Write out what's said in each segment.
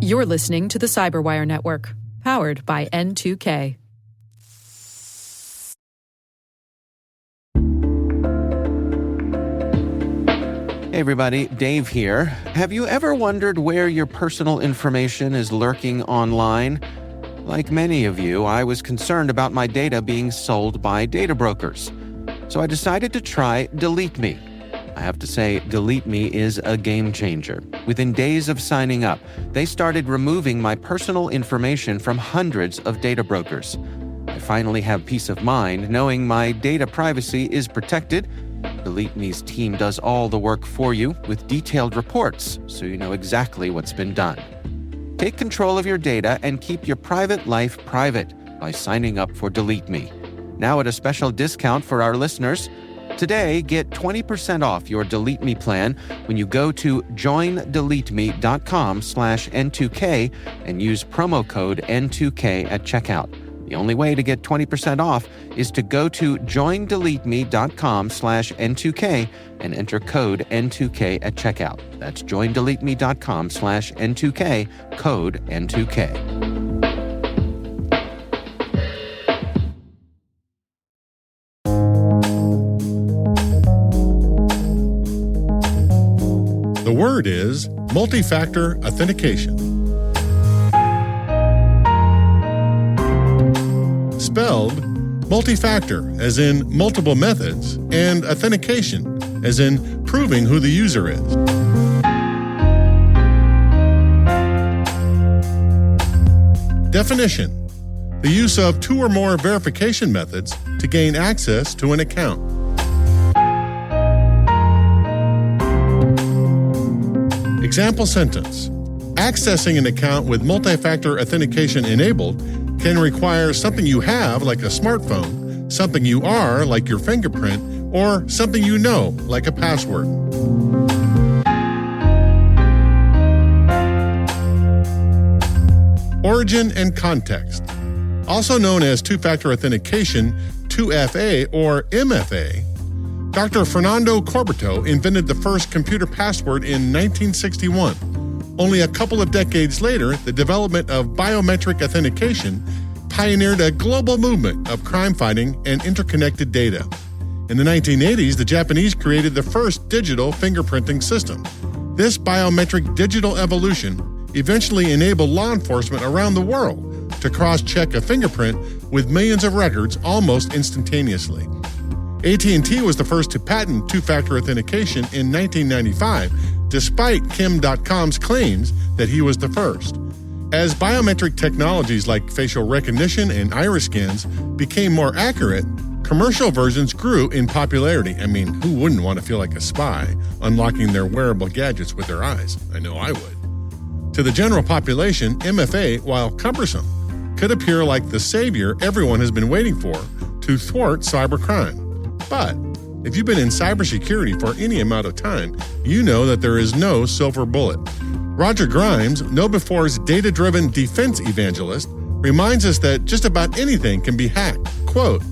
You're listening to the Cyberwire Network, powered by N2K. Hey everybody, Dave here. Have you ever wondered where your personal information is lurking online? Like many of you, I was concerned about my data being sold by data brokers. So I decided to try Delete Me. I have to say, Delete Me is a game changer. Within days of signing up, they started removing my personal information from hundreds of data brokers. I finally have peace of mind knowing my data privacy is protected. Delete Me's team does all the work for you with detailed reports, so you know exactly what's been done. Take control of your data and keep your private life private by signing up for Delete Me. Now at a special discount for our listeners. Today, get 20% off your Delete Me plan when you go to joindeleteme.com/N2K and use promo code N2K at checkout. The only way to get 20% off is to go to joindeleteme.com/N2K and enter code N2K at checkout. That's joindeleteme.com/N2K, code N2K. The word is multi-factor authentication. Spelled multi-factor, as in multiple methods, and authentication, as in proving who the user is. Definition: the use of two or more verification methods to gain access to an account. Example sentence: accessing an account with multi-factor authentication enabled can require something you have, like a smartphone, something you are, like your fingerprint, or something you know, like a password. Origin and context. Also known as two-factor authentication, 2FA or MFA, Dr. Fernando Corbato invented the first computer password in 1961. Only a couple of decades later, the development of biometric authentication pioneered a global movement of crime fighting and interconnected data. In the 1980s, the Japanese created the first digital fingerprinting system. This biometric digital evolution eventually enabled law enforcement around the world to cross-check a fingerprint with millions of records almost instantaneously. AT&T was the first to patent two-factor authentication in 1995, despite Kim.com's claims that he was the first. As biometric technologies like facial recognition and iris scans became more accurate, commercial versions grew in popularity. I mean, who wouldn't want to feel like a spy, unlocking their wearable gadgets with their eyes? I know I would. To the general population, MFA, while cumbersome, could appear like the savior everyone has been waiting for to thwart cybercrime. But if you've been in cybersecurity for any amount of time, you know that there is no silver bullet. Roger Grimes, KnowBe4's data-driven defense evangelist, reminds us that just about anything can be hacked. Quote,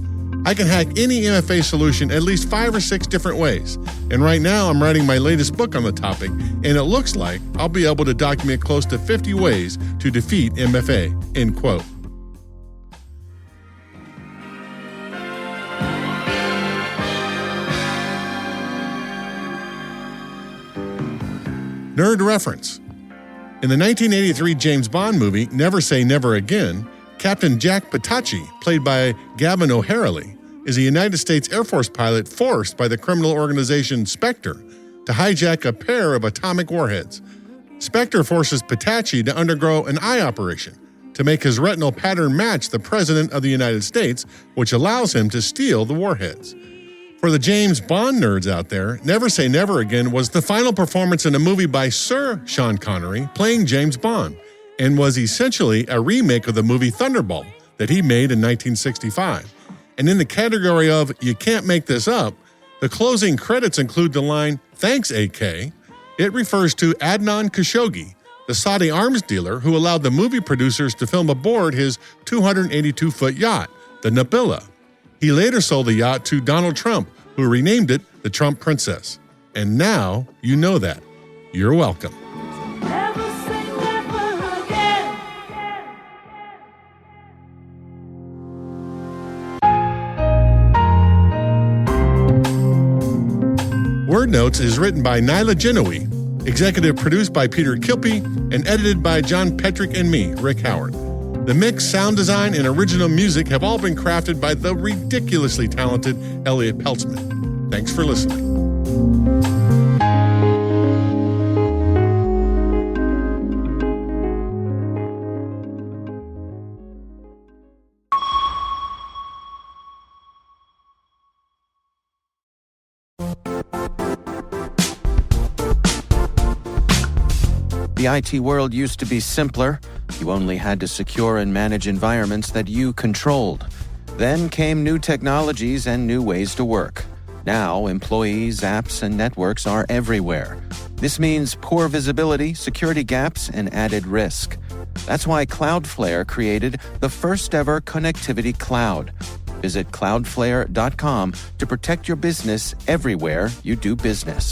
I can hack any MFA solution at least 5 or 6 different ways. And right now I'm writing my latest book on the topic, and it looks like I'll be able to document close to 50 ways to defeat MFA, end quote. Nerd reference. In the 1983 James Bond movie Never Say Never Again, Captain Jack Patachi, played by Gavin O'Harley, is a United States Air Force pilot forced by the criminal organization Spectre to hijack a pair of atomic warheads. Spectre forces Patachi to undergo an eye operation to make his retinal pattern match the President of the United States, which allows him to steal the warheads. For the James Bond nerds out there, Never Say Never Again was the final performance in a movie by Sir Sean Connery playing James Bond, and was essentially a remake of the movie Thunderball that he made in 1965. And in the category of You Can't Make This Up, the closing credits include the line, Thanks, AK. It refers to Adnan Khashoggi, the Saudi arms dealer who allowed the movie producers to film aboard his 282-foot yacht, the Nabila. He later sold the yacht to Donald Trump, who renamed it the Trump Princess. And now you know that. You're welcome. Notes is written by Nyla Genoe, executive produced by Peter Kilpie, and edited by John Petrick and me, Rick Howard. The mix, sound design, and original music have all been crafted by the ridiculously talented Elliot Peltzman. Thanks for listening. The IT world used to be simpler. You only had to secure and manage environments that you controlled. Then came new technologies and new ways to work. Now, employees, apps, and networks are everywhere. This means poor visibility, security gaps, and added risk. That's why Cloudflare created the first-ever connectivity cloud. Visit cloudflare.com to protect your business everywhere you do business.